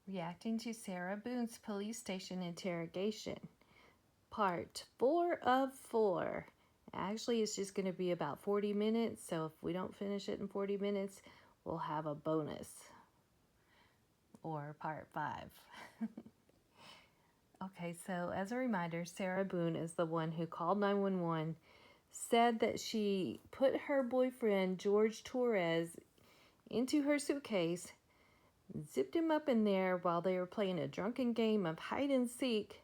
Reacting to Sarah Boone's police station interrogation. Part 4 of 4. Actually, it's just going to be about 40 minutes, so if we don't finish it in 40 minutes, we'll have a bonus. Or part 5. Okay, so as a reminder, Sarah Boone is the one who called 911, said that she put her boyfriend, George Torres, into her suitcase, zipped him up in there while they were playing a drunken game of hide and seek.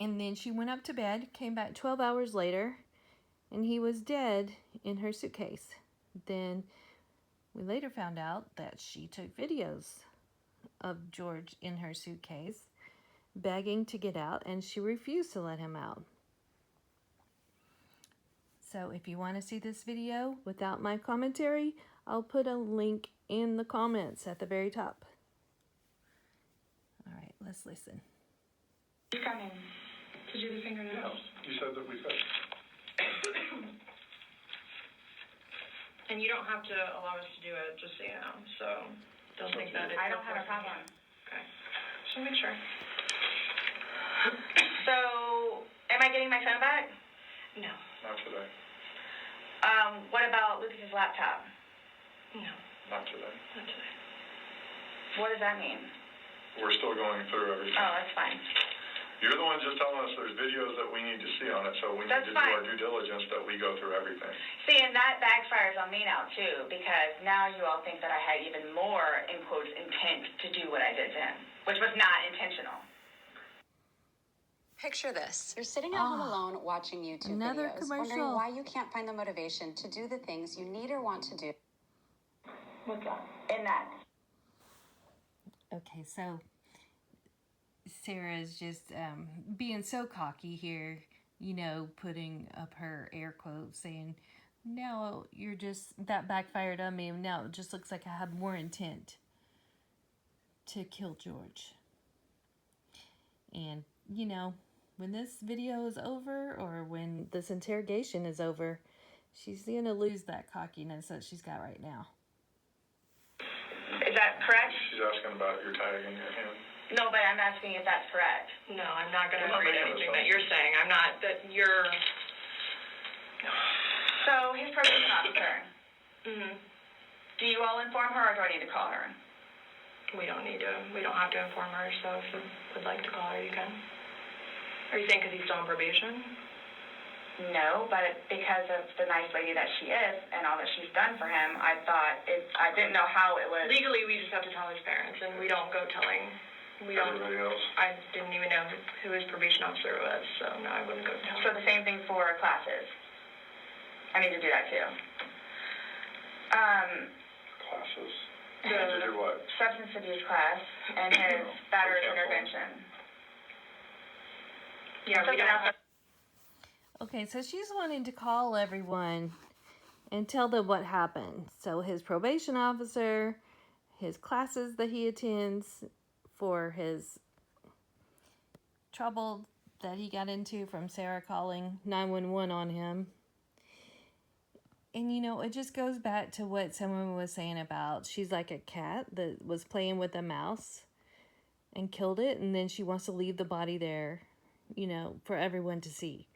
And then she went up to bed, came back 12 hours later, and he was dead in her suitcase. Then we later found out that she took videos of George in her suitcase, begging to get out, and she refused to let him out. So if you want to see this video without my commentary, I'll put a link in the comments at the very top. All right, let's listen. Who's coming to do the fingernails? You said that we could. And you don't have to allow us to do it, just so you know. So don't think that it's... I don't have a problem. Okay. Just make sure. So, am I getting my phone back? No. Not today. What about Lucas's laptop? No. Not today. Not today. What does that mean? We're still going through everything. Oh, that's fine. You're the one just telling us there's videos that we need to see on it, so we need That's to fine. do our due diligence that we go through everything. See, and that backfires on me now, too, because now you all think that I had even more, in quotes, intent to do what I did to him, which was not intentional. Picture this. You're sitting at home alone watching YouTube Another videos, commercial. wondering why you can't find the motivation to do the things you need or want to do. What's that? In that. Okay, so Sarah's just being so cocky here, you know, putting up her air quotes, saying, now you're just, that backfired on me, and now it just looks like I have more intent to kill George. And, you know, when this video is over, or when this interrogation is over, she's going to lose that cockiness that she's got right now. Is that correct? She's asking about your tag in your hand. No, but I'm asking if that's correct. No, I'm not going to We're not read making anything this up. that you're saying. I'm not, that you're... So, his probation officer, Mm-hmm. do you all inform her, or do I need to call her? We don't have to inform her, so if you would like to call her, you can. Are you saying because he's still on probation? No, but because of the nice lady that she is and all that she's done for him, I thought I didn't know how it was. Legally, we just have to tell his parents, and we don't go telling. Everybody else? I didn't even know who his probation officer was, so no, I wouldn't go tell So him. the same thing for classes. I need to do that too. Classes. The To do what? substance abuse class and his battery intervention. Yeah, we don't have. Okay, so she's wanting to call everyone and tell them what happened. So his probation officer, his classes that he attends for his trouble that he got into from Sarah calling 911 on him. And, you know, it just goes back to what someone was saying about she's like a cat that was playing with a mouse and killed it, and then she wants to leave the body there, you know, for everyone to see.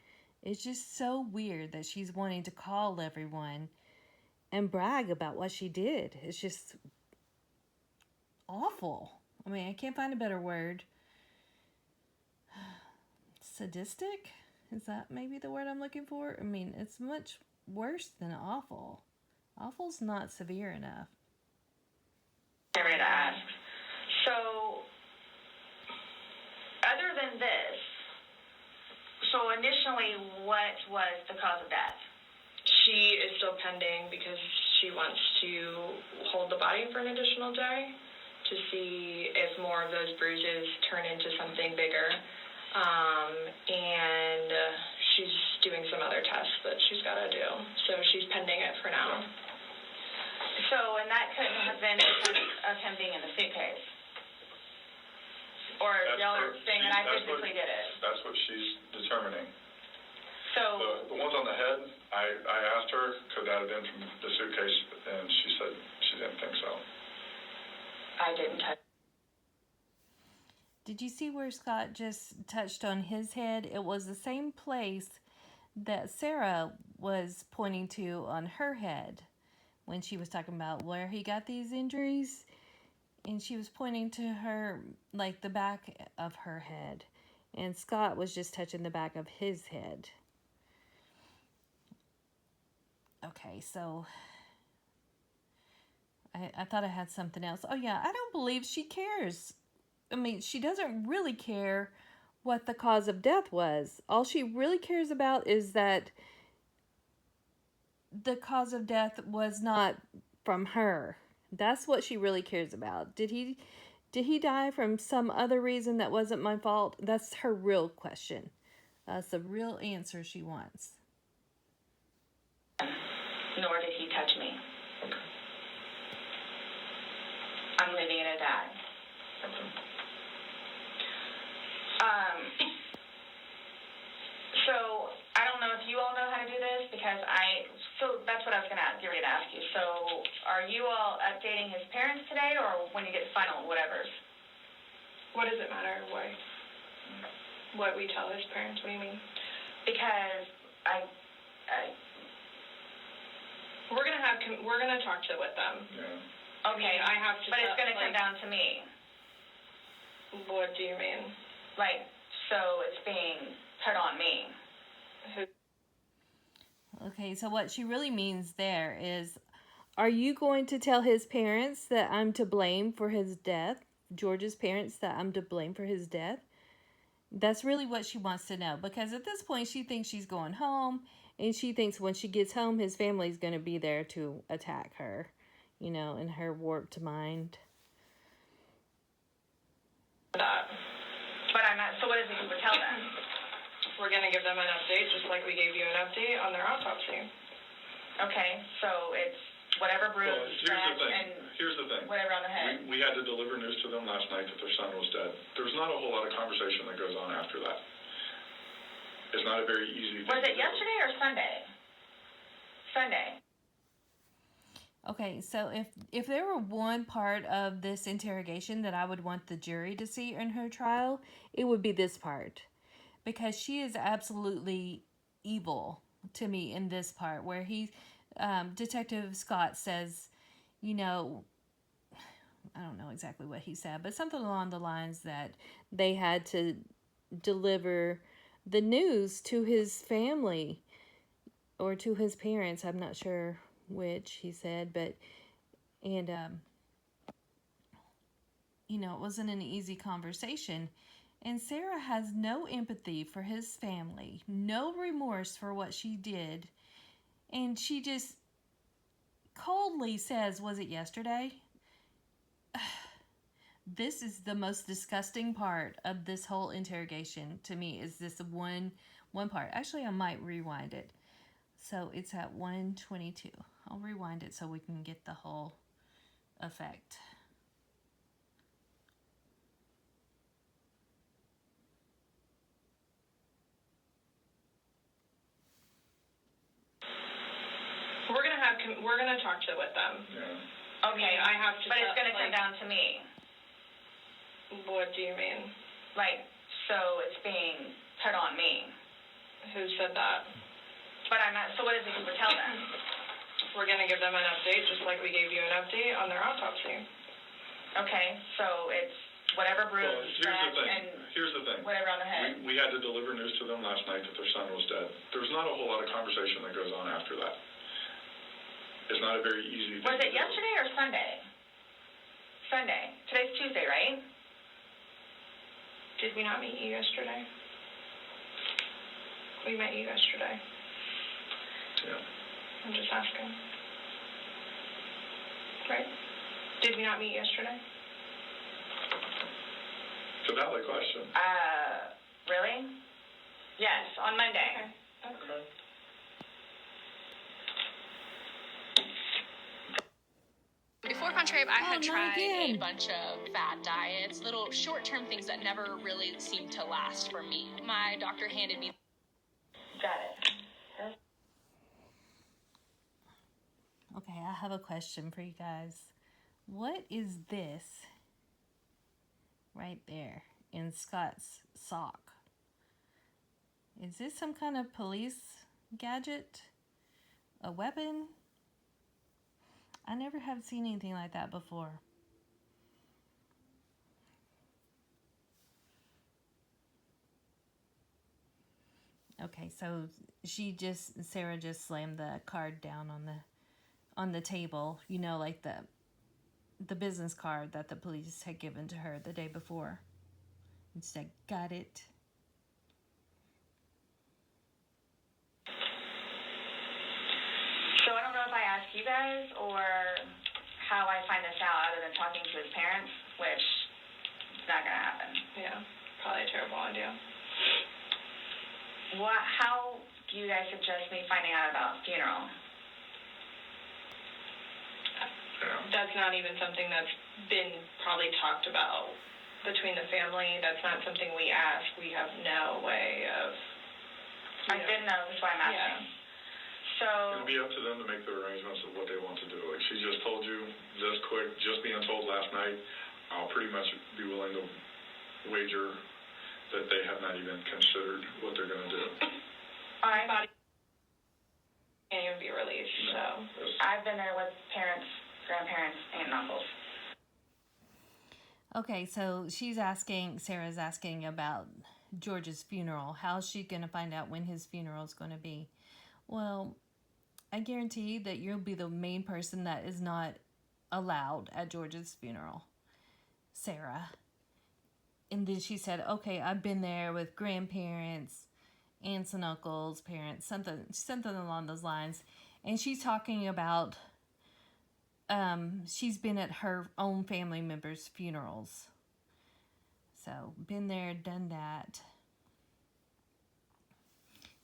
It's just so weird that she's wanting to call everyone and brag about what she did. It's just awful. I mean, I can't find a better word. Sadistic? Is that maybe the word I'm looking for? I mean, it's much worse than awful. Awful's not severe enough. Area to ask. So, other than this, so initially, what was the cause of death? She is still pending because she wants to hold the body for an additional day to see if more of those bruises turn into something bigger. And she's doing some other tests that she's got to do. So she's pending it for now. So, and that couldn't have been because of him being in the suitcase? Or y'all are saying that I physically did it? That's what she's determining. So, The ones on the head, I asked her, could that have been from the suitcase, and she said she didn't think so. I I didn't touch. Did you see where Scott just touched on his head? It was the same place that Sarah was pointing to on her head when she was talking about where he got these injuries. And she was pointing to her, like the back of her head. And Scott was just touching the back of his head. Okay, so I thought I had something else. Oh yeah, I don't believe she cares. I mean, she doesn't really care what the cause of death was. All she really cares about is that the cause of death was not from her. That's what she really cares about. Did he die from some other reason that wasn't my fault? That's her real question. That's the real answer she wants. Nor did he touch me. I'm leaving it at that. So I don't know if you all know how to do this because so that's what I was going to get ready to ask you. So are you all updating his parents today or when you get final whatevers? What does it matter what we tell his parents? What do you mean? Because we're gonna talk with them. Yeah. okay, I have to but it's going to come down to me. What do you mean? Like, so it's being put on me. Okay, so what she really means there is, are you going to tell his parents that I'm to blame for his death? George's parents, that I'm to blame for his death? That's really what she wants to know, because at this point she thinks she's going home, and she thinks when she gets home his family's going to be there to attack her, you know, in her warped mind. But I'm not, so what is it you would tell them? We're gonna give them an update, just like we gave you an update on their autopsy. Okay, so it's whatever bruise, Well, here's the thing. whatever on the head. We had to deliver news to them last night that their son was dead. There's not a whole lot of conversation that goes on after that. It's not a very easy thing. Was it yesterday or Sunday? Sunday. Okay, so if there were one part of this interrogation that I would want the jury to see in her trial, it would be this part. Because she is absolutely evil to me in this part where Detective Scott says, you know, I don't know exactly what he said, but something along the lines that they had to deliver the news to his family or to his parents. I'm not sure which he said, but, and, you know, it wasn't an easy conversation. And Sarah has no empathy for his family, no remorse for what she did. And she just coldly says, was it yesterday? This is the most disgusting part of this whole interrogation to me, is this one part. Actually, I might rewind it. So it's at 1:22. I'll rewind it so we can get the whole effect. We're gonna talk with them. Yeah. Okay, I have to. But it's going to come down to me. What do you mean? Like, so it's being put on me. Who said that? But I'm not, so what is it you would tell them? We're gonna give them an update, just like we gave you an update on their autopsy. Okay, so it's whatever bruise, Here's the thing. whatever on the head. We had to deliver news to them last night that their son was dead. There's not a whole lot of conversation that goes on after that. It's not a very easy thing. Was it yesterday or Sunday? Sunday. Today's Tuesday, right? Did we not meet you yesterday? We met you yesterday. Yeah. I'm just asking. Right? Did we not meet yesterday? It's a valid question. Really? Yes, on Monday. Okay. Before Contrape, I had tried again. a bunch of fad diets, little short-term things that never really seemed to last for me. My doctor handed me. Got it. Okay, I have a question for you guys. What is this right there in Scott's sock. Is this some kind of police gadget? A weapon? I never have seen anything like that before. Okay, so Sarah just slammed the card down on the table, you know, like the business card that the police had given to her the day before. And she said, "Got it." So I don't know if I asked you guys or how I find this out other than talking to his parents, which is not going to happen. Yeah, probably a terrible idea. How do you guys suggest me finding out about funeral? That's not even something that's been probably talked about between the family. That's not something we ask. We have no way of... I didn't know, that's why I'm asking. Yeah. So... It'll be up to them to make the arrangements of what they want to do. Like she just told you this quick, just being told last night, I'll pretty much be willing to wager that they have not even considered what they're going to do. All right. Body can't even be released, so... I've been there with parents, grandparents, and uncles. Okay, so Sarah's asking about George's funeral. How's she going to find out when his funeral is going to be? Well, I guarantee that you'll be the main person that is not allowed at George's funeral, Sarah. And then she said, okay, I've been there with grandparents, aunts and uncles, parents, something along those lines. And she's talking about she's been at her own family members' funerals. So, been there, done that.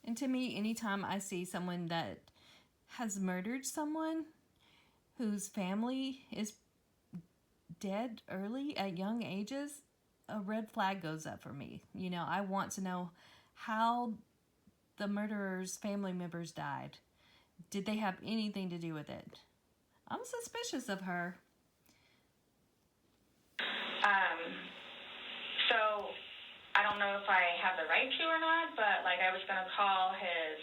And to me, anytime I see someone that has murdered someone whose family is dead early at young ages, a red flag goes up for me. You know, I want to know how the murderer's family members died. Did they have anything to do with it? I'm suspicious of her. So, I don't know if I have the right to or not, but, like, I was going to call his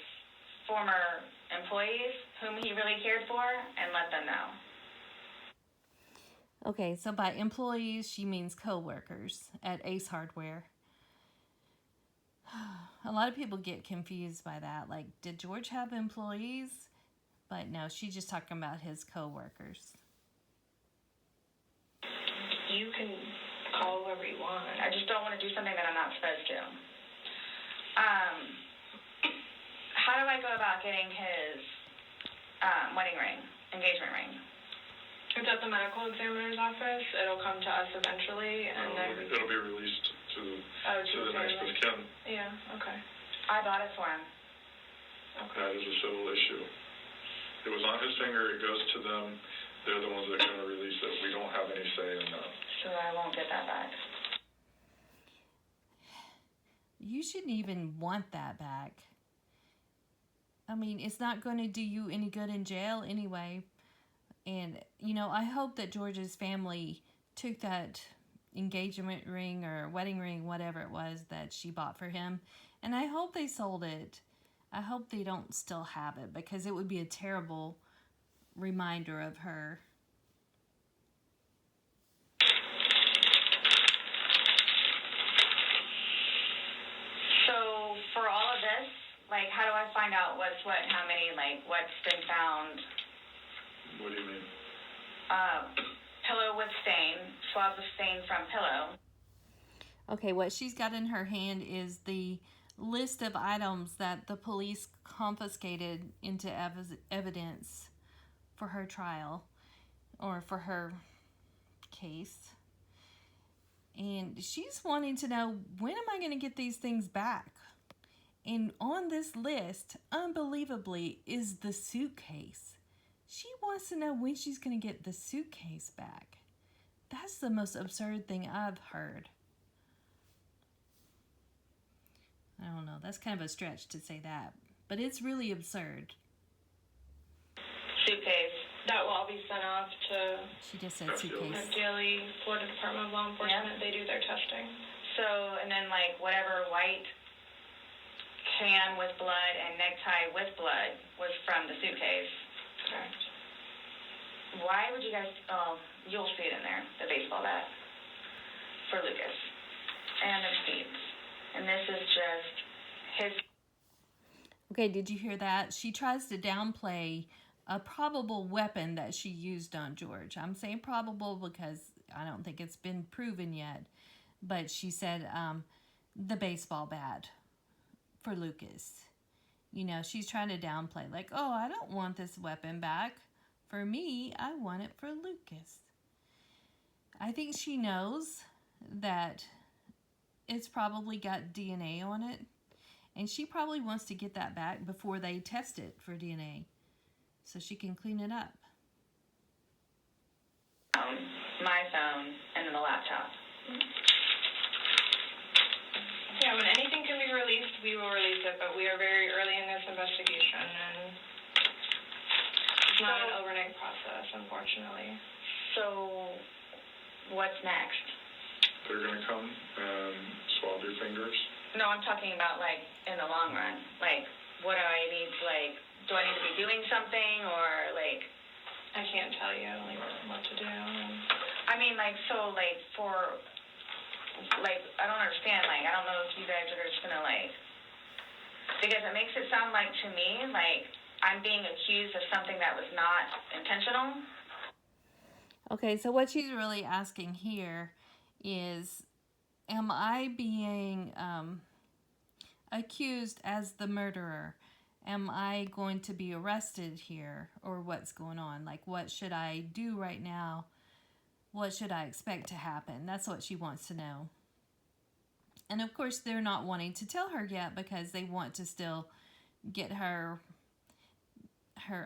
former employees, whom he really cared for, and let them know. Okay, so by employees, she means co-workers at Ace Hardware. A lot of people get confused by that. Like, did George have employees? But no, she's just talking about his co-workers. You can call whoever you want. I just don't want to do something that I'm not supposed to. How do I go about getting his wedding ring, engagement ring? It's at the medical examiner's office. It'll come to us eventually, and then... It'll be released to the next of kin. Yeah, okay. I bought it for him. That is a civil issue. It was on his finger. It goes to them. They're the ones that are going to release it. We don't have any say in that. So I won't get that back. You shouldn't even want that back. I mean, it's not going to do you any good in jail anyway. And, you know, I hope that George's family took that engagement ring or wedding ring, whatever it was that she bought for him, and I hope they sold it. I hope they don't still have it, because it would be a terrible reminder of her. So for all of this, like, how do I find out what's what, how many, like, what's been found? What do you mean? Pillow with stain, swabs of stain from pillow. Okay, what she's got in her hand is the list of items that the police confiscated into evidence for her trial, or for her case. And she's wanting to know, when am I going to get these things back? And on this list, unbelievably, is the suitcase. She wants to know when she's going to get the suitcase back. That's the most absurd thing I've heard. I don't know, that's kind of a stretch to say that, but it's really absurd. Suitcase. That will all be sent off to She just said suitcase. Daily Florida Department of Law Enforcement. They do their testing. So, and then like whatever white can with blood and necktie with blood was from the suitcase. Correct. Why would you guys, you'll see it in there, the baseball bat for Lucas. And the receipts. And this is just his. Okay, did you hear that? She tries to downplay a probable weapon that she used on George. I'm saying probable because I don't think it's been proven yet. But she said the baseball bat for Lucas. You know, she's trying to downplay. Like, oh, I don't want this weapon back. For me, I want it for Lucas. I think she knows that it's probably got DNA on it. And she probably wants to get that back before they test it for DNA. So she can clean it up. My phone, and then the laptop. Yeah, when anything can be released, we will release it, but we are very early in this investigation, and it's not an overnight process, unfortunately. So, what's next? They're going to come and swab your fingers. No, I'm talking about, like, in the long run. Like, what do I need to, like, do I need to be doing something, or, like... I can't tell you, like, what to do. I mean, like, so, like, for... Like, I don't understand. Like, I don't know if you guys are just going to, like... Because it makes it sound like, to me, like, I'm being accused of something that was not intentional. Okay, so what she's really asking here is, am I being accused as the murderer? Am I going to be arrested here? Or what's going on? Like, what should I do right now? What should I expect to happen? That's what she wants to know. And of course, they're not wanting to tell her yet because they want to still get her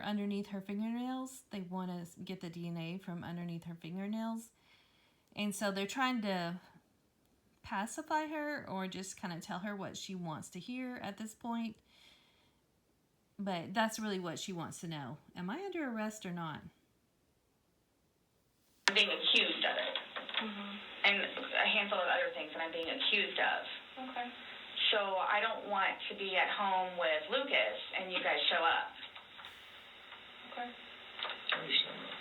underneath her fingernails. They want to get the DNA from underneath her fingernails. And so they're trying to pacify her or just kind of tell her what she wants to hear at this point. But that's really what she wants to know. Am I under arrest or not? I'm being accused of it. Mm-hmm. And a handful of other things that I'm being accused of. Okay. So I don't want to be at home with Lucas and you guys show up. Okay. I understand that.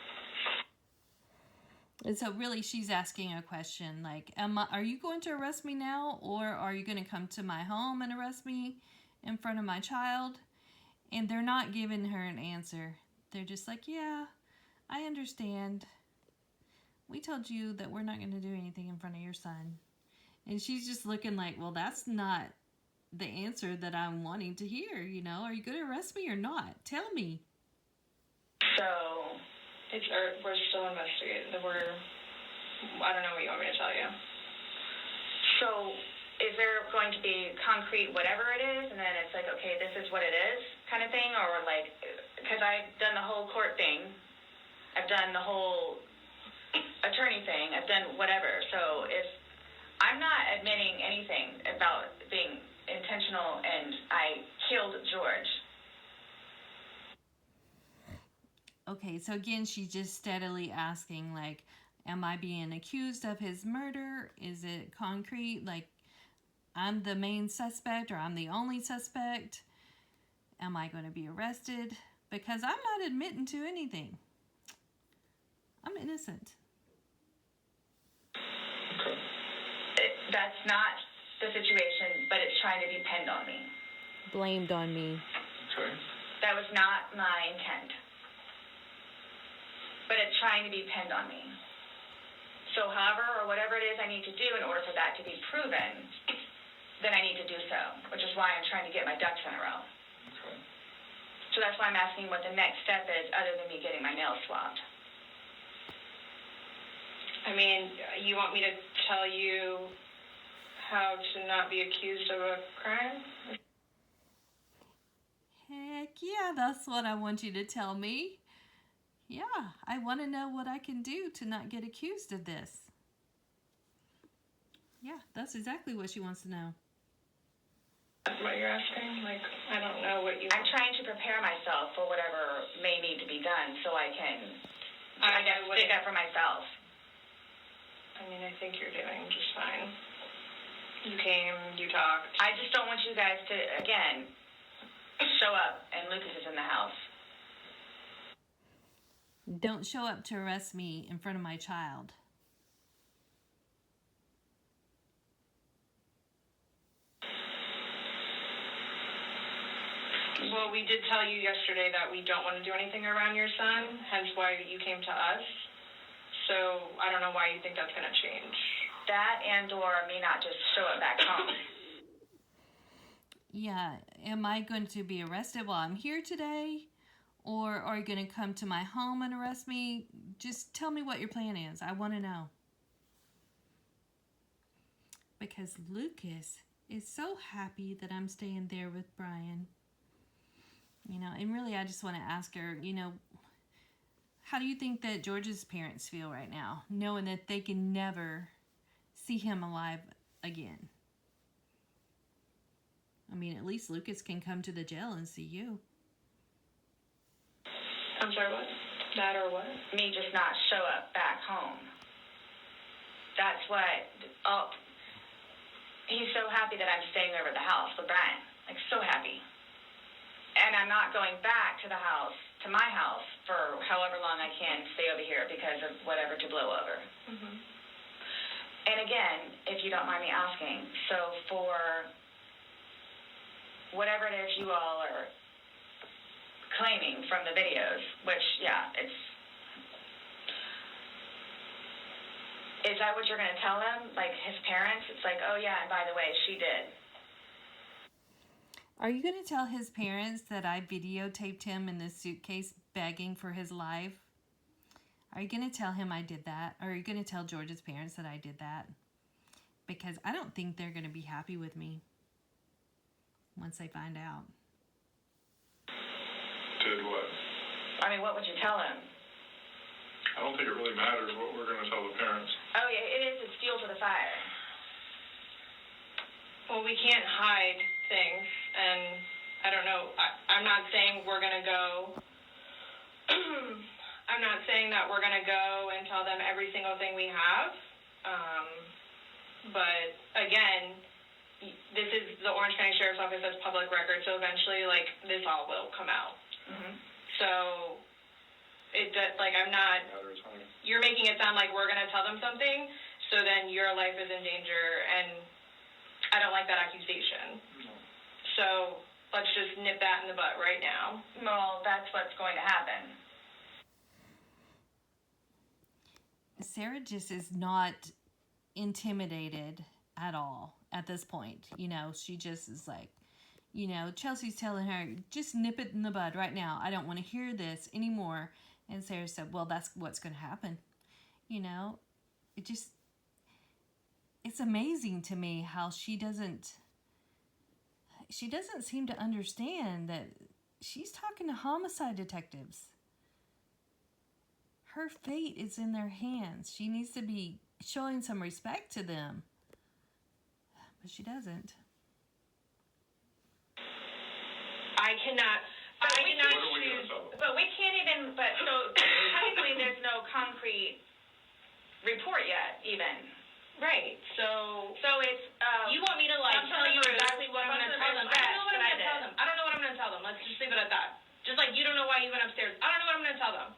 And so really she's asking a question like, are you going to arrest me now? Or are you going to come to my home and arrest me in front of my child? And they're not giving her an answer. They're just like, yeah, I understand. We told you that we're not going to do anything in front of your son. And she's just looking like, well, that's not the answer that I'm wanting to hear, you know? Are you going to arrest me or not? Tell me. So, we're still investigating. I don't know what you want me to tell you. So, is there going to be concrete whatever it is, and then it's like, okay, this is what it is kind of thing? Or like, because I've done the whole court thing. I've done the whole attorney thing. I've done whatever. So if I'm not admitting anything about being intentional and I killed George. Okay, so again, she's just steadily asking, like, am I being accused of his murder? Is it concrete? Like, I'm the main suspect or I'm the only suspect? Am I going to be arrested? Because I'm not admitting to anything. I'm innocent. Okay. That's not the situation, but it's trying to be pinned on me. Blamed on me. Okay. That was not my intent. But it's trying to be pinned on me. So however or whatever it is I need to do in order for that to be proven, then I need to do so, which is why I'm trying to get my ducks in a row. Okay. So that's why I'm asking what the next step is other than me getting my nails swabbed. I mean, you want me to tell you how to not be accused of a crime? Heck yeah, that's what I want you to tell me. Yeah, I want to know what I can do to not get accused of this. Yeah, that's exactly what she wants to know. That's what you're asking? Like, I don't know what you... I'm trying to prepare myself for whatever may need to be done so I can, I guess, stick up for myself. I mean, I think you're doing just fine. You came, you talked. I just don't want you guys to, again, show up and Lucas is in the house. Don't show up to arrest me in front of my child. Well, we did tell you yesterday that we don't want to do anything around your son, hence why you came to us. So I don't know why you think that's going to change. That and or me not just show up back home. Yeah, am I going to be arrested while I'm here today? Or are you going to come to my home and arrest me? Just tell me what your plan is. I want to know. Because Lucas is so happy that I'm staying there with Brian. You know, and really I just want to ask her, you know, how do you think that George's parents feel right now, knowing that they can never see him alive again? I mean, at least Lucas can come to the jail and see you. I'm sorry, what? That or what? Me just not show up back home. That's what, he's so happy that I'm staying over at the house with Brian. Like, so happy. And I'm not going back to the house, to my house, for however long I can stay over here because of whatever to blow over. Mm-hmm. And again, if you don't mind me asking, so for whatever it is you all are claiming from the videos, which, yeah, is that what you're going to tell them? Like, his parents? It's like, oh, yeah, and by the way, she did. Are you going to tell his parents that I videotaped him in the suitcase begging for his life? Are you going to tell him I did that? Or are you going to tell George's parents that I did that? Because I don't think they're going to be happy with me once they find out. Did what? I mean, what would you tell him? I don't think it really matters what we're going to tell the parents. Oh, yeah, it is. It's fuel to the fire. Well, we can't hide things, and I don't know. I'm not saying we're going to go. I'm not saying that we're going to go and tell them every single thing we have. But again, this is the Orange County Sheriff's Office as public record, so eventually, like, this all will come out. Mm-hmm. So, I'm not. You're making it sound like we're going to tell them something, so then your life is in danger, and I don't like that accusation. No. So let's just nip that in the butt right now. Well, that's what's going to happen. Sarah just is not intimidated at all at this point. You know, she just is like, you know, Chelsea's telling her, just nip it in the bud right now. I don't want to hear this anymore. And Sarah said, well, that's what's going to happen. You know, it's amazing to me how she doesn't seem to understand that she's talking to homicide detectives. Her fate is in their hands. She needs to be showing some respect to them. But she doesn't. I cannot choose. But we can't even, so technically there's no concrete report yet, even. Right, so it's, you want me to, like, I'm tell telling you you exactly what I'm going to tell them. I don't know what I'm going to tell them. I don't know what I'm going to tell them. Let's just leave it at that. Just like you don't know why you went upstairs. I don't know what I'm going to tell them.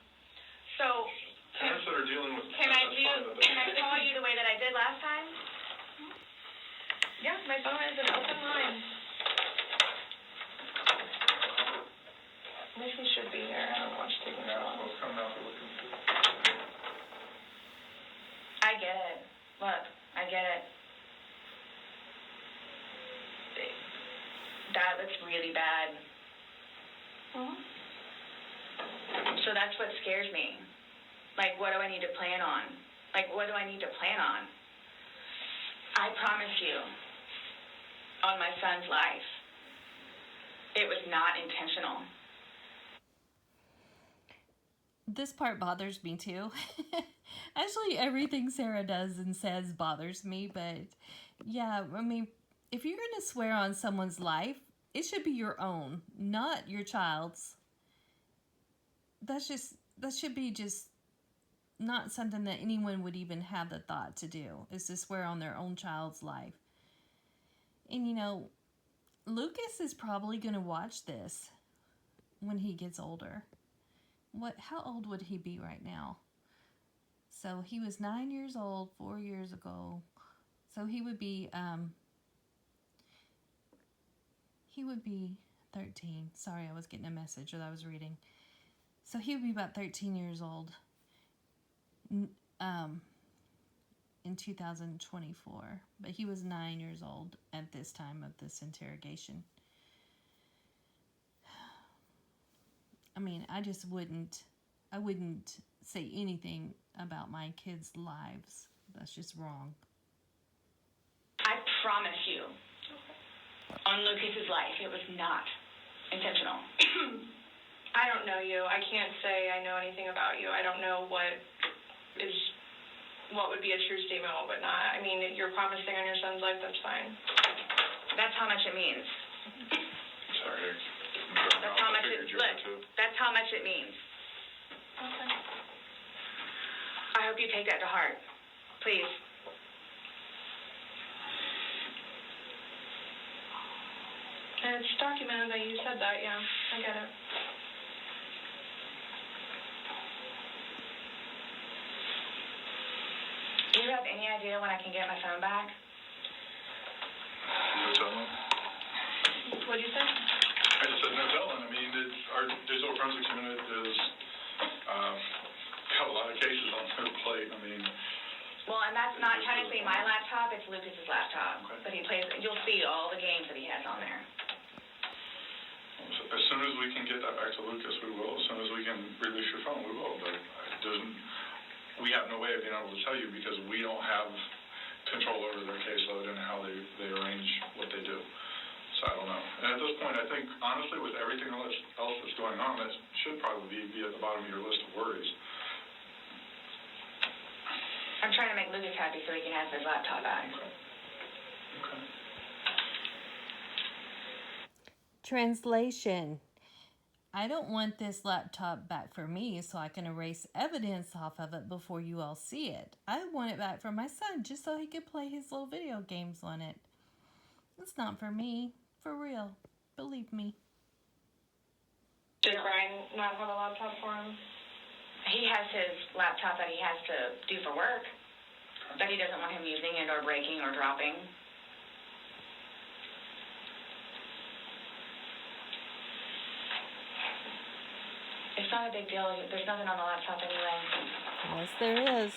So, Parents that are dealing with can I call you the way that I did last time? Yeah, my phone is an open line. I think he should be here. I don't know what's taking her off. Let's come out and look and see. I get it. Look, I get it. That looks really bad. Mm-hmm. So that's what scares me. Like, what do I need to plan on? Like, what do I need to plan on? I promise you, on my son's life, it was not intentional. This part bothers me too. Actually, everything Sarah does and says bothers me, but yeah, I mean, if you're going to swear on someone's life, it should be your own, not your child's. That should be just not something that anyone would even have the thought to do, is to swear on their own child's life. And you know, Lucas is probably going to watch this when he gets older. How old would he be right now? So he was 9 years old 4 years ago. So he would be 13. Sorry, I was getting a message that I was reading. So he would be about 13 years old in 2024. But he was 9 years old at this time of this interrogation. I mean, I wouldn't say anything about my kids' lives. That's just wrong. I promise you, on Lucas's life, it was not intentional. I don't know you. I can't say I know anything about you. I don't know what would be a true statement, what would not. I mean, you're promising on your son's life, that's fine. That's how much it means. Sorry. That's how much that's how much it means. Okay. I hope you take that to heart. Please. And it's documented that you said that, yeah. I get it. Do you have any idea when I can get my phone back? No telling. What'd you say? I just said no telling. I mean, our digital forensics unit is got a lot of cases on their plate. I mean, Well, and that's not technically my laptop, it's Lucas's laptop. Okay. But he plays, you'll see all the games that he has on there. as soon as we can get that back to Lucas, we will. As soon as we can release your phone, we will. But we have no way of being able to tell you because we don't have control over their caseload and how they arrange what they do. So I don't know. And at this point, I think, honestly, with everything else that's going on, that should probably be at the bottom of your list of worries. I'm trying to make Lucas happy so he can have his laptop back. Okay. Translation. I don't want this laptop back for me so I can erase evidence off of it before you all see it. I want it back for my son just so he could play his little video games on it. It's not for me. For real. Believe me. Did Brian not have a laptop for him? He has his laptop that he has to do for work that he doesn't want him using and or breaking or dropping. It's not a big deal. There's nothing on the laptop anyway. Yes, there is.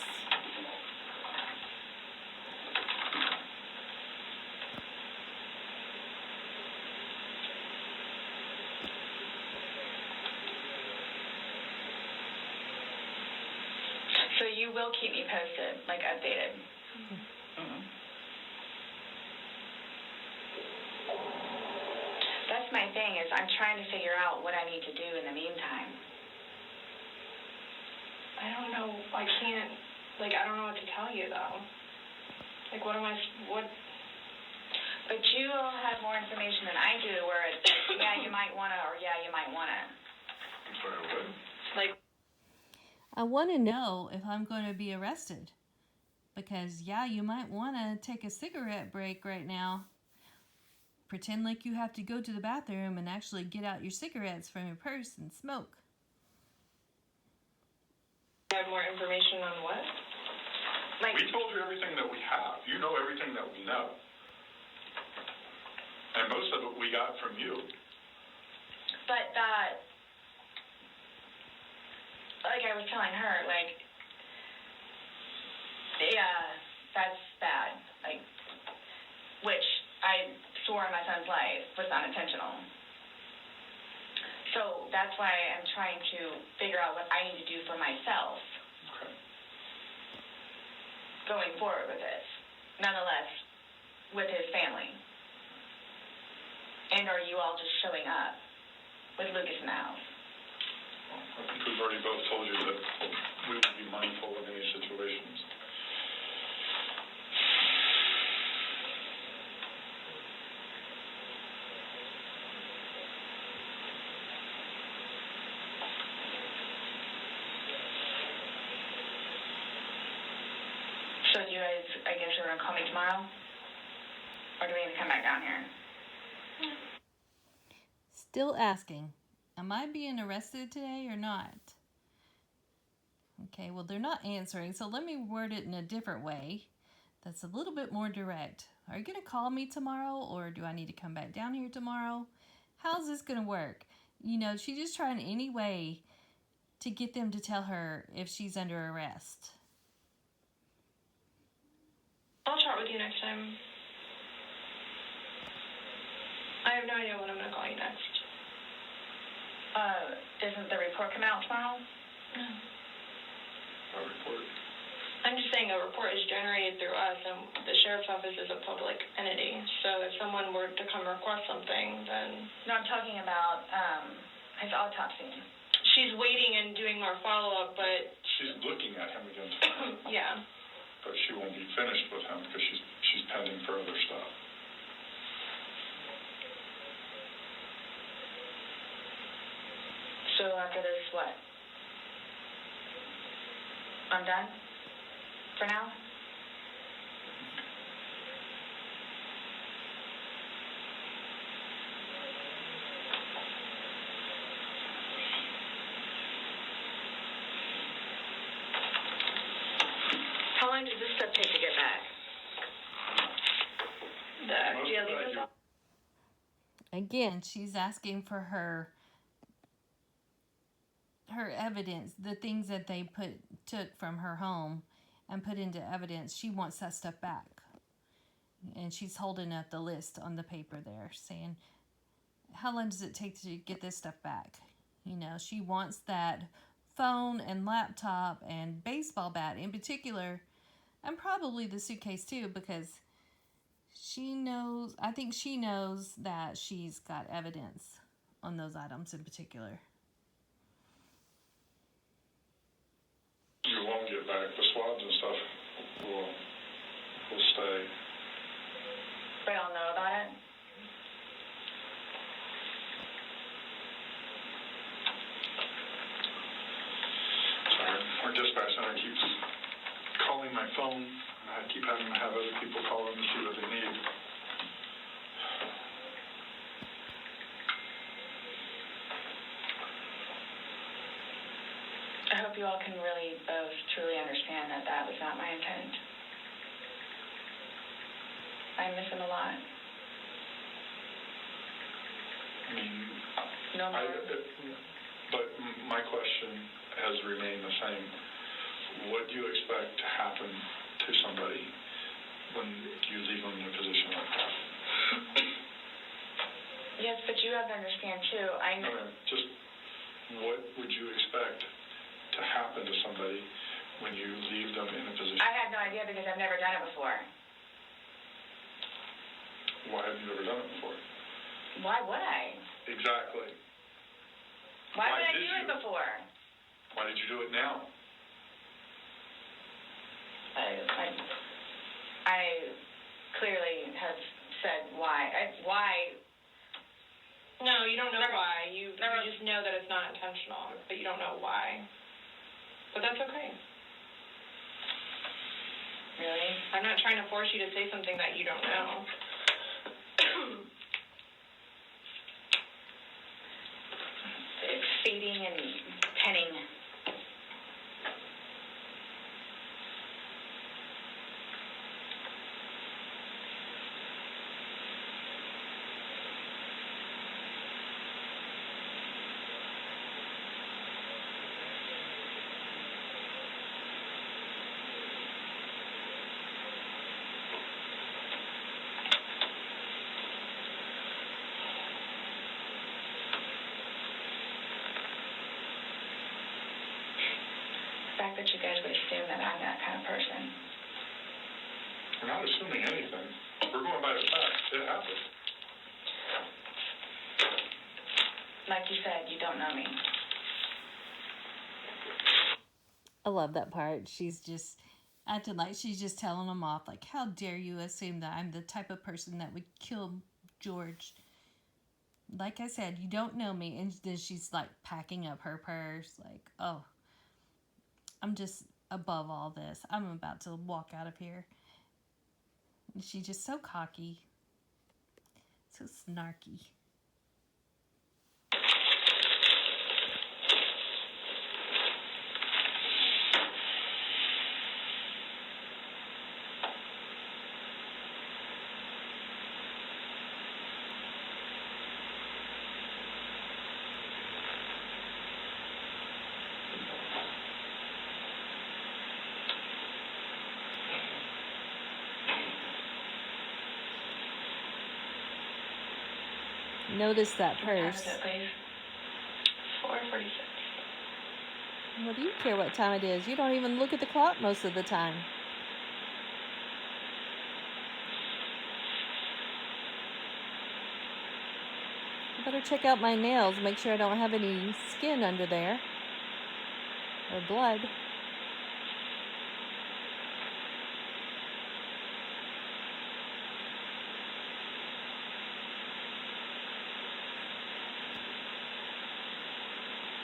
So you will keep me posted, like updated. Mm-hmm. That's my thing is I'm trying to figure out what I need to do in the meantime. I don't know. I can't. I don't know what to tell you though. What am I? What? But you all have more information than I do. Where it's yeah, you might wanna, or yeah, you might wanna. I'm sorry, what? I want to know if I'm going to be arrested. Because, yeah, you might want to take a cigarette break right now. Pretend like you have to go to the bathroom and actually get out your cigarettes from your purse and smoke. Have more information on what? We told you everything that we have. You know everything that we know. And most of it we got from you. But like I was telling her, that's bad. Which I swore on my son's life was not intentional. So that's why I'm trying to figure out what I need to do for myself. Okay. Going forward with this. Nonetheless, with his family. And are you all just showing up with Lucas in the house? I think we've already both told you that we would be mindful of any situations. So you guys, I guess you're going to call me tomorrow? Or do we need to come back down here? Still asking, am I being arrested today or not? Okay, well, they're not answering, so let me word it in a different way that's a little bit more direct. Are you going to call me tomorrow, or do I need to come back down here tomorrow? How's this going to work? You know, she's just trying any way to get them to tell her if she's under arrest. I'll chat with you next time. I have no idea when I'm going to call you next. Isn't the report coming out tomorrow? No. A report. I'm just saying a report is generated through us, and the sheriff's office is a public entity. So if someone were to come request something, then... No, I'm talking about his autopsy. She's waiting and doing more follow-up, but... She's looking at him again. Yeah. But she won't be finished with him because she's pending further stuff. So after this, what? I'm done? For now? How long does this stuff take to get back? The Most of that legal you- Again, she's asking for her evidence, the things that they took from her home and put into evidence. She wants that stuff back. And she's holding up the list on the paper there saying, how long does it take to get this stuff back? You know, she wants that phone and laptop and baseball bat in particular, and probably the suitcase too, because I think she knows that she's got evidence on those items in particular. You won't get back. The swabs and stuff will stay. They all know about it? Sorry, our dispatch center keeps calling my phone. I keep having to have other people call them to see what they need. I hope you all can really both truly understand that that was not my intent. I miss him a lot. I mean, No more. but my question has remained the same. What do you expect to happen to somebody when you leave them in a position like that? Yes, but you have to understand too. I know. No, just what would you expect to happen to somebody when you leave them in a position? I had no idea because I've never done it before. Why have you never done it before? Why would I? Exactly. Why would I did do it you? before? Why did you do it now? I clearly have said why. Why? No, you don't know Never- why. You never- just know that it's not intentional, but you don't know why. But that's okay. Really? I'm not trying to force you to say something that you don't know. It's feeding and penning. The fact that you guys would assume that I'm that kind of person. We're not assuming anything. We're going by the facts. It happened. Like you said, you don't know me. I love that part. She's just acting like she's just telling them off. Like, how dare you assume that I'm the type of person that would kill George? Like I said, you don't know me. And then she's like packing up her purse. Like, oh, I'm just above all this. I'm about to walk out of here. She's just so cocky, so snarky. Notice that purse. What time is it, please? 4:46. What do you care what time it is? You don't even look at the clock most of the time. I better check out my nails, make sure I don't have any skin under there. Or blood.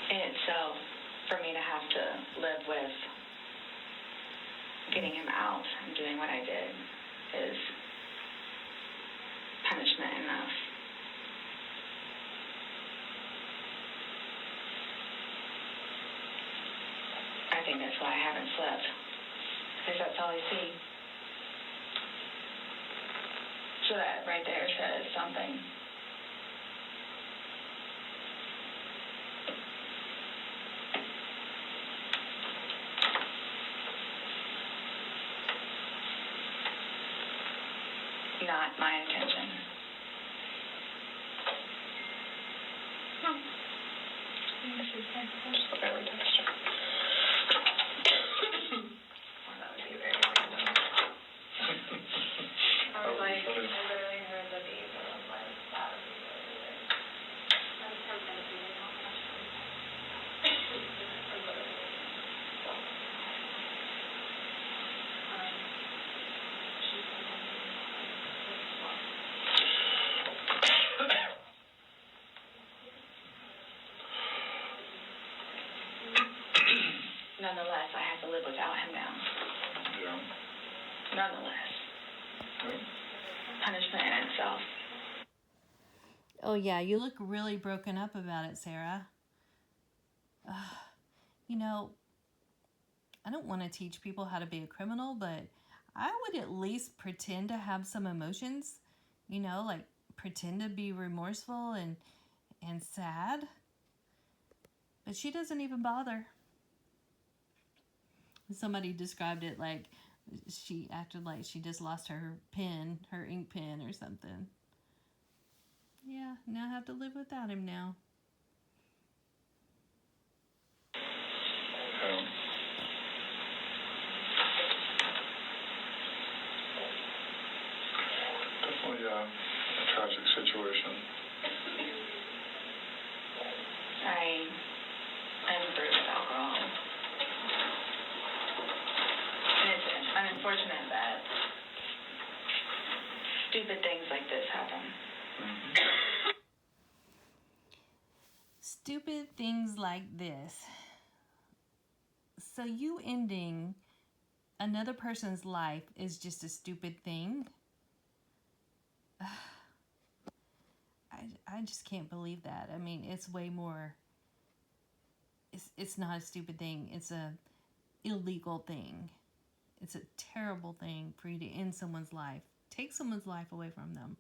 And so, for me to have to live with getting him out and doing what I did is punishment enough. I think that's why I haven't slept, because that's all I see. So that right there says something. Not my intention. This is fine. I'll just look over text her. Well, that would be very random. I was like, I literally heard the beep, and I was like, that would be really weird. That's something to be not Nonetheless, I have to live without him now. Yeah. Nonetheless. Okay. Punishment in itself. Oh yeah, you look really broken up about it, Sarah. You know, I don't want to teach people how to be a criminal, but I would at least pretend to have some emotions. You know, like pretend to be remorseful and sad. But she doesn't even bother. Somebody described it like she acted like she just lost her pen, her ink pen or something. Yeah, now I have to live without him now. Definitely a tragic situation. I'm through with alcohol. And it's unfortunate that stupid things like this happen. Mm-hmm. Stupid things like this. So you ending another person's life is just a stupid thing? I just can't believe that. I mean, it's way more. It's not a stupid thing. It's a illegal thing. It's a terrible thing for you to end someone's life. Take someone's life away from them.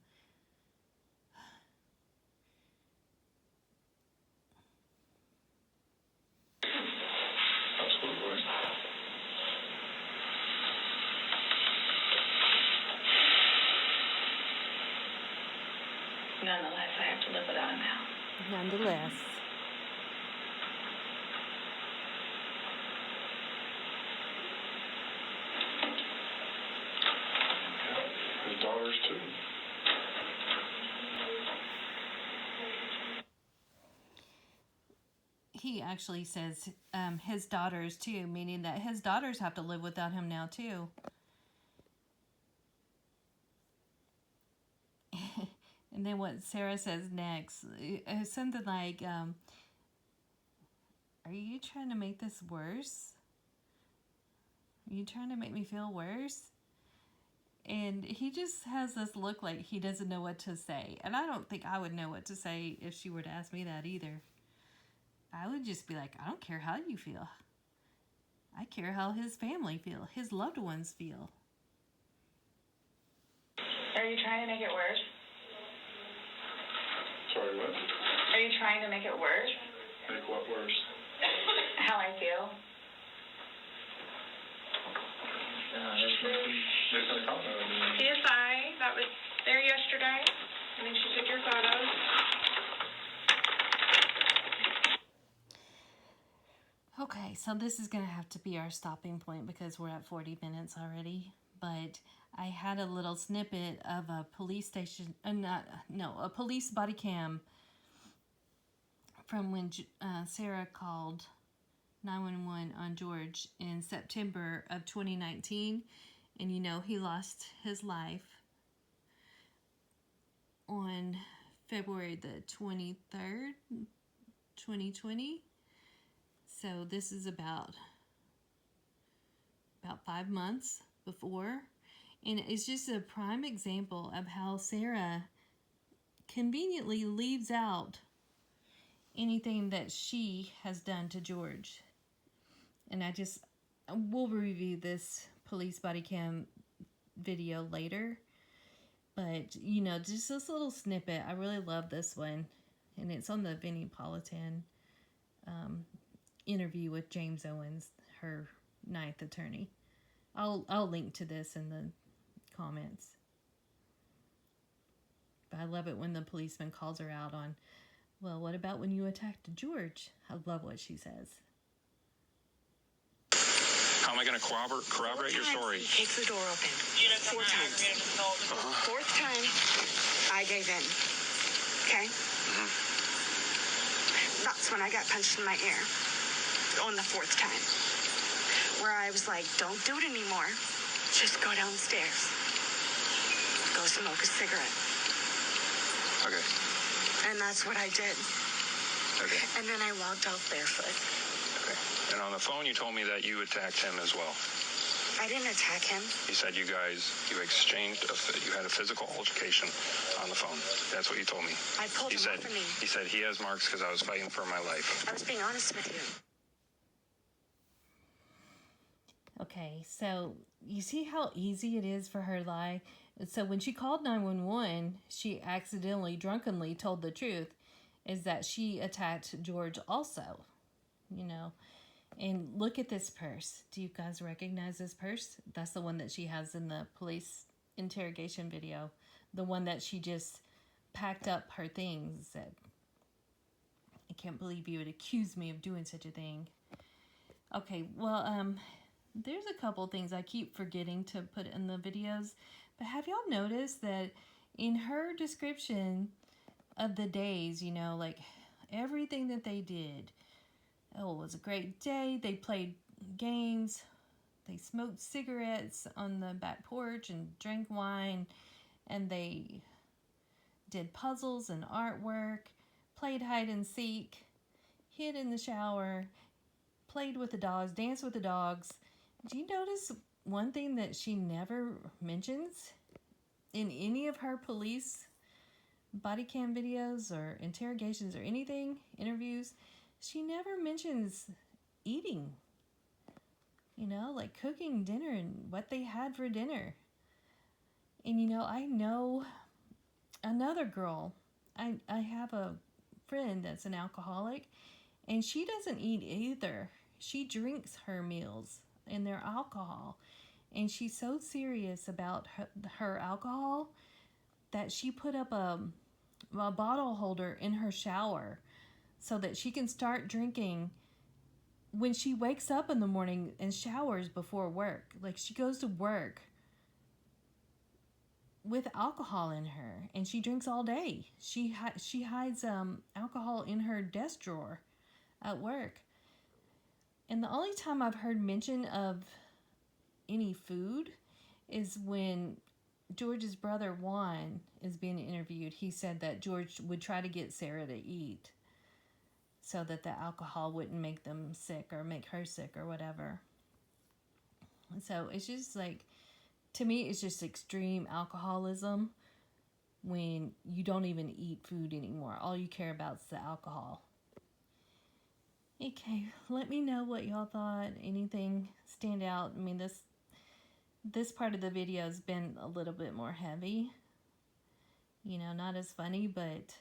Absolutely. Nonetheless, I have to live without him now. Nonetheless. Yeah. His daughters too. He actually says his daughters too, meaning that his daughters have to live without him now too. And then what Sarah says next, something like, are you trying to make this worse? Are you trying to make me feel worse? And he just has this look like he doesn't know what to say. And I don't think I would know what to say if she were to ask me that either. I would just be like, I don't care how you feel. I care how his family feel, his loved ones feel. Are you trying to make it worse? Sorry, what? Are you trying to make it worse? Make what worse? How I feel? CSI, that was there yesterday. I think she took your photos. Okay, so this is going to have to be our stopping point because we're at 40 minutes already. But I had a little snippet of a police station, a police body cam from when Sarah called 911 on George in September of 2019. And you know, he lost his life on February the 23rd, 2020. So this is about 5 months before. And it's just a prime example of how Sarah conveniently leaves out anything that she has done to George. And we'll review this police body cam video later. But, you know, just this little snippet. I really love this one. And it's on the Vinnie Politan interview with James Owens, her ninth attorney. I'll link to this in the comments. But I love it when the policeman calls her out on, well, what about when you attacked George? I love what she says. How am I going to corroborate your story? He kicked the door open 4 times. Fourth time, I gave in. Okay? Mm-hmm. That's when I got punched in my ear. On the 4th time. Where I was like, don't do it anymore. Just go downstairs. Go smoke a cigarette. Okay. And that's what I did. Okay. And then I walked off barefoot. Okay. And on the phone, you told me that you attacked him as well. I didn't attack him. You said you exchanged, you had a physical altercation on the phone. That's what you told me. I pulled him off of me. He said he has marks because I was fighting for my life. I was being honest with you. Okay, so you see how easy it is for her to lie? So when she called 911, she accidentally, drunkenly told the truth, is that she attacked George also, you know. And look at this purse. Do you guys recognize this purse? That's the one that she has in the police interrogation video. The one that she just packed up her things. Said, I can't believe you would accuse me of doing such a thing. Okay, well, there's a couple things I keep forgetting to put in the videos. But have y'all noticed that in her description of the days, you know, like everything that they did, oh, it was a great day. They played games. They smoked cigarettes on the back porch and drank wine. And they did puzzles and artwork, played hide and seek, hid in the shower, played with the dogs, danced with the dogs. Do you notice one thing that she never mentions in any of her police body cam videos or interrogations or anything, interviews? She never mentions eating, you know, like cooking dinner and what they had for dinner. And, you know, I know another girl. I have a friend that's an alcoholic, and she doesn't eat either. She drinks her meals and their alcohol. And she's so serious about her alcohol that she put up a bottle holder in her shower so that she can start drinking when she wakes up in the morning and showers before work. Like, she goes to work with alcohol in her, and she drinks all day. She hides alcohol in her desk drawer at work. And the only time I've heard mention of any food is when George's brother Juan is being interviewed. He said that George would try to get Sarah to eat so that the alcohol wouldn't make them sick or make her sick or whatever. So it's just like, to me, it's just extreme alcoholism when you don't even eat food anymore. All you care about is the alcohol. Okay, let me know what y'all thought. Anything stand out? I mean, this part of the video has been a little bit more heavy. You know, not as funny, but,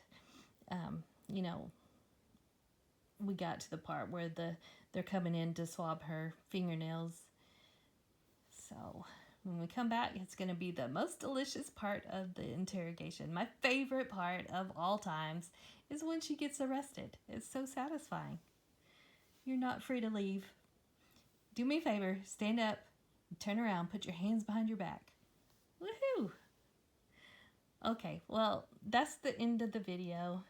you know, we got to the part where they're coming in to swab her fingernails. So when we come back, it's going to be the most delicious part of the interrogation. My favorite part of all times is when she gets arrested. It's so satisfying. You're not free to leave. Do me a favor, stand up, turn around, put your hands behind your back. Woohoo! Okay, well, that's the end of the video.